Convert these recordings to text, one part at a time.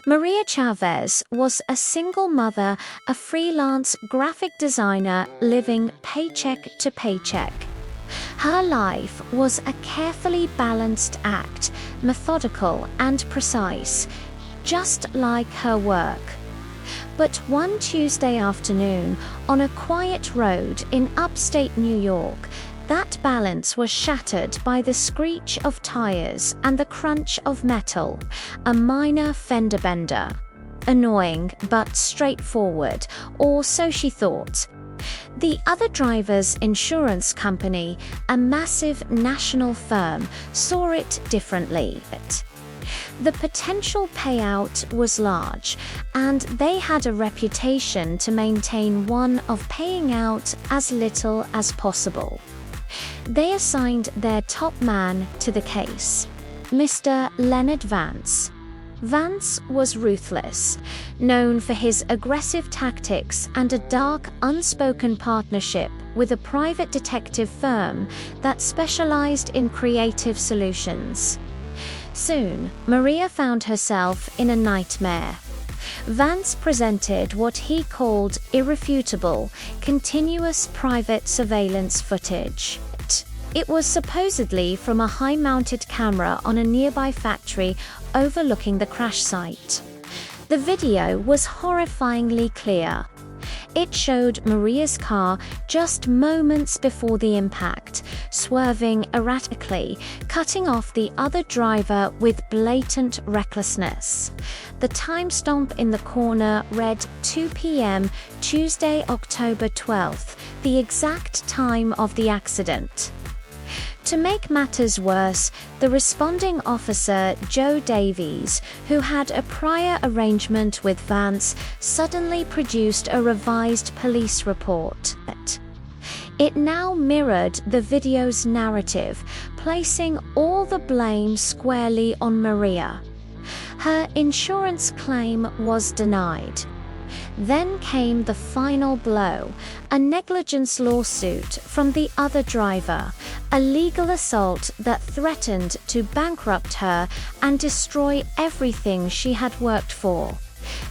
Maria Chavez was a single mother, a freelance graphic designer living paycheck to paycheck. Her life was a carefully balanced act, methodical and precise, just like her work. But one Tuesday afternoon, on a quiet road in upstate New York, that balance was shattered by the screech of tires and the crunch of metal, a minor fender bender. Annoying, but straightforward, or so she thought. The other driver's insurance company, a massive national firm, saw it differently. The potential payout was large, and they had a reputation to maintain one of paying out as little as possible. They assigned their top man to the case, Mr. Leonard Vance. Vance was ruthless, known for his aggressive tactics and a dark, unspoken partnership with a private detective firm that specialized in creative solutions. Soon, Maria found herself in a nightmare. Vance presented what he called irrefutable, continuous private surveillance footage. It was supposedly from a high-mounted camera on a nearby factory overlooking the crash site. The video was horrifyingly clear. It showed Maria's car just moments before the impact, swerving erratically, cutting off the other driver with blatant recklessness. The timestamp in the corner read 2 p.m. Tuesday, October 12th, the exact time of the accident. To make matters worse, the responding officer, Joe Davies, who had a prior arrangement with Vance, suddenly produced a revised police report. It now mirrored the video's narrative, placing all the blame squarely on Maria. Her insurance claim was denied. Then came the final blow, a negligence lawsuit from the other driver, a legal assault that threatened to bankrupt her and destroy everything she had worked for.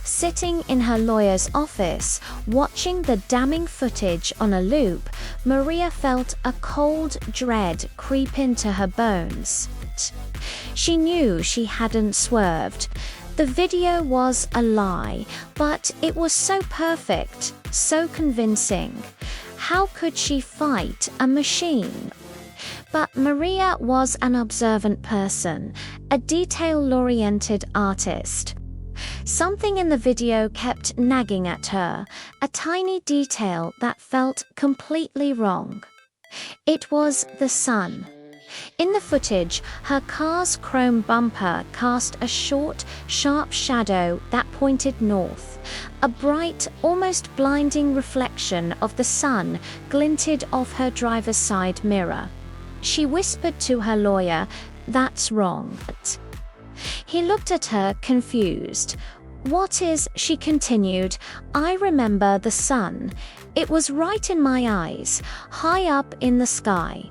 Sitting in her lawyer's office, watching the damning footage on a loop, Maria felt a cold dread creep into her bones. She knew she hadn't swerved. The video was a lie, but it was so perfect, so convincing. How could she fight a machine? But Maria was an observant person, a detail-oriented artist. Something in the video kept nagging at her, a tiny detail that felt completely wrong. It was the sun. In the footage, her car's chrome bumper cast a short, sharp shadow that pointed north. A bright, almost blinding reflection of the sun glinted off her driver's side mirror. She whispered to her lawyer, "That's wrong." He looked at her, confused. "What is?" she continued. "I remember the sun. It was right in my eyes, high up in the sky.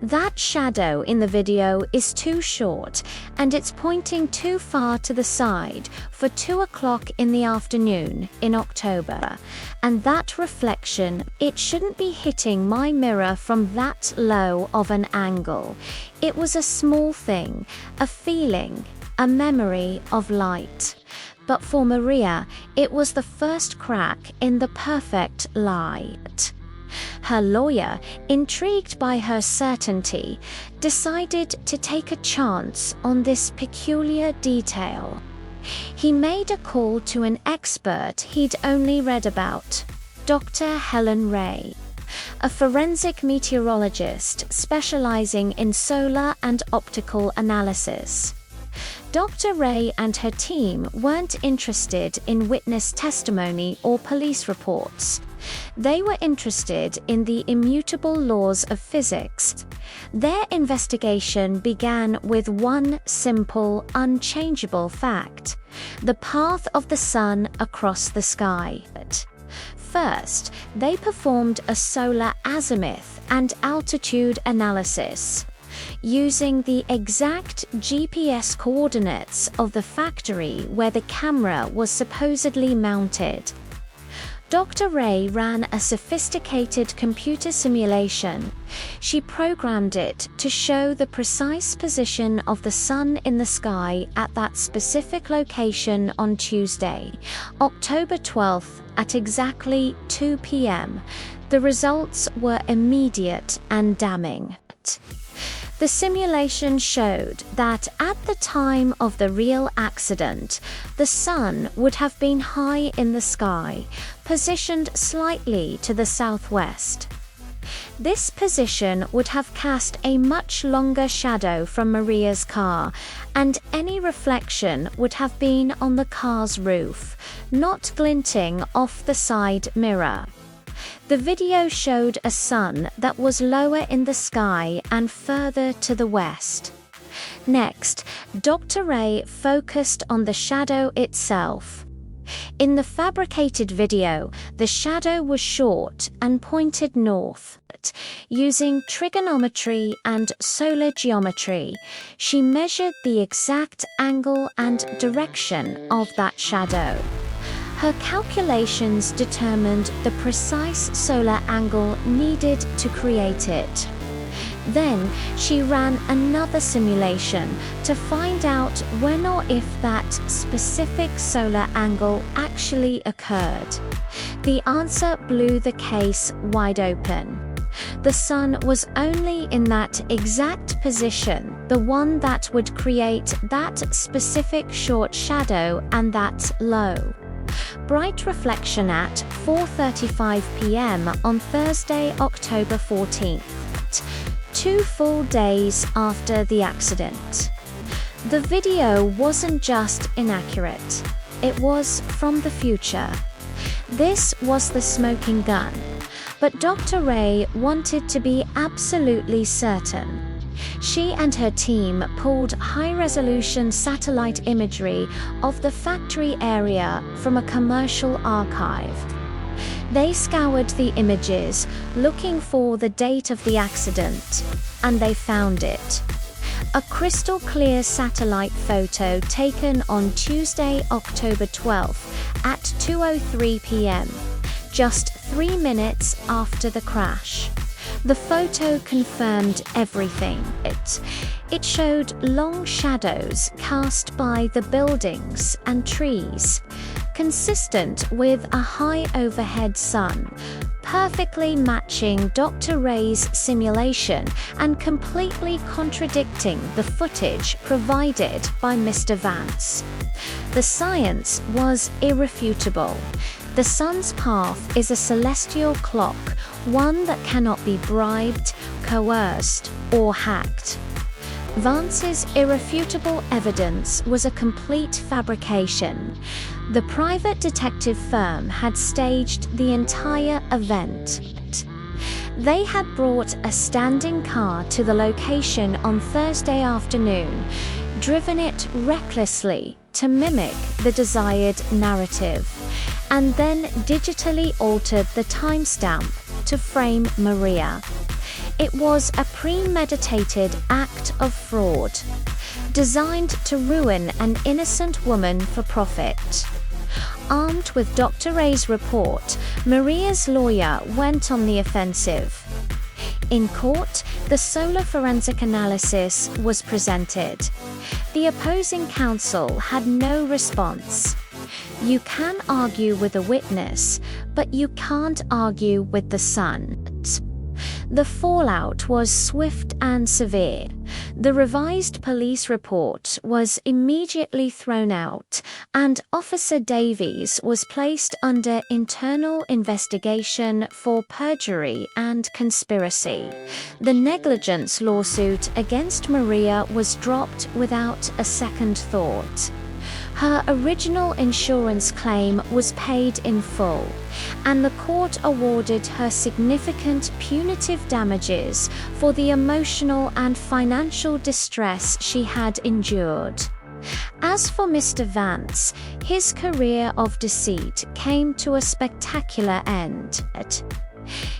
That shadow in the video is too short, and it's pointing too far to the side for 2 o'clock in the afternoon in October. And that reflection, it shouldn't be hitting my mirror from that low of an angle. It was a small thing, a feeling, a memory of light." But for Maria, it was the first crack in the perfect lie. Her lawyer, intrigued by her certainty, decided to take a chance on this peculiar detail. He made a call to an expert he'd only read about, Dr. Helen Ray, a forensic meteorologist specializing in solar and optical analysis. Dr. Ray and her team weren't interested in witness testimony or police reports. They were interested in the immutable laws of physics. Their investigation began with one simple, unchangeable fact: the path of the sun across the sky. First, they performed a solar azimuth and altitude analysis. using the exact GPS coordinates of the factory where the camera was supposedly mounted. Dr. Ray ran a sophisticated computer simulation. She programmed it to show the precise position of the sun in the sky at that specific location on Tuesday, October 12th, at exactly 2 p.m. The results were immediate and damning. The simulation showed that at the time of the real accident, the sun would have been high in the sky, positioned slightly to the southwest. This position would have cast a much longer shadow from Maria's car, and any reflection would have been on the car's roof, not glinting off the side mirror. The video showed a sun that was lower in the sky and further to the west. Next, Dr. Ray focused on the shadow itself. In the fabricated video, the shadow was short and pointed north. Using trigonometry and solar geometry, she measured the exact angle and direction of that shadow. Her calculations determined the precise solar angle needed to create it. Then she ran another simulation to find out when or if that specific solar angle actually occurred. The answer blew the case wide open. The sun was only in that exact position, the one that would create that specific short shadow and that low bright reflection at 4:35 p.m. on Thursday, October 14th, 2 full days after the accident. The video wasn't just inaccurate, it was from the future. This was the smoking gun, but Dr. Ray wanted to be absolutely certain. She and her team pulled high-resolution satellite imagery of the factory area from a commercial archive. They scoured the images, looking for the date of the accident, and they found it. A crystal-clear satellite photo taken on Tuesday, October 12th at 2:03 p.m., just 3 minutes after the crash. The photo confirmed everything. It showed long shadows cast by the buildings and trees, consistent with a high overhead sun, perfectly matching Dr. Ray's simulation and completely contradicting the footage provided by Mr. Vance. The science was irrefutable. The sun's path is a celestial clock, one that cannot be bribed, coerced, or hacked. Vance's irrefutable evidence was a complete fabrication. The private detective firm had staged the entire event. They had brought a standing car to the location on Thursday afternoon, driven it recklessly to mimic the desired narrative, and then digitally altered the timestamp to frame Maria. It was a premeditated act of fraud, designed to ruin an innocent woman for profit. Armed with Dr. Ray's report, Maria's lawyer went on the offensive. In court, the solar forensic analysis was presented. The opposing counsel had no response. You can argue with a witness, but you can't argue with the sun. The fallout was swift and severe. The revised police report was immediately thrown out, and Officer Davies was placed under internal investigation for perjury and conspiracy. The negligence lawsuit against Maria was dropped without a second thought. Her original insurance claim was paid in full, and the court awarded her significant punitive damages for the emotional and financial distress she had endured. As for Mr. Vance, his career of deceit came to a spectacular end.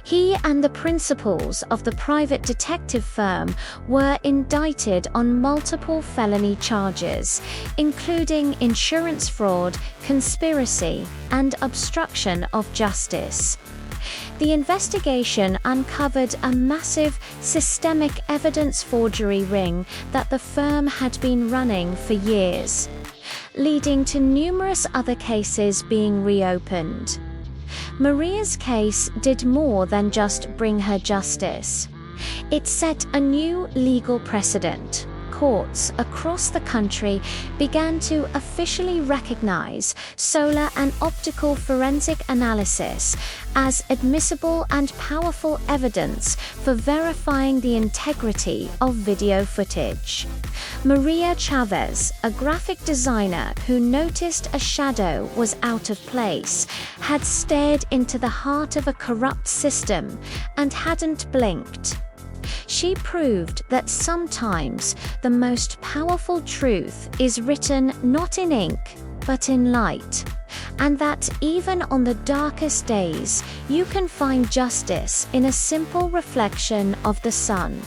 He and the principals of the private detective firm were indicted on multiple felony charges, including insurance fraud, conspiracy, and obstruction of justice. The investigation uncovered a massive, systemic evidence forgery ring that the firm had been running for years, leading to numerous other cases being reopened. Maria's case did more than just bring her justice. It set a new legal precedent. Courts across the country began to officially recognize solar and optical forensic analysis as admissible and powerful evidence for verifying the integrity of video footage. Maria Chavez, a graphic designer who noticed a shadow was out of place, had stared into the heart of a corrupt system and hadn't blinked. She proved that sometimes the most powerful truth is written not in ink, but in light, and that even on the darkest days, you can find justice in a simple reflection of the sun.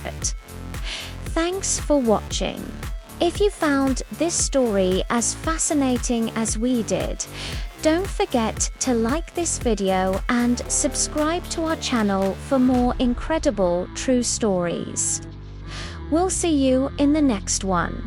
Thanks for watching. If you found this story as fascinating as we did, don't forget to like this video and subscribe to our channel for more incredible true stories. We'll see you in the next one.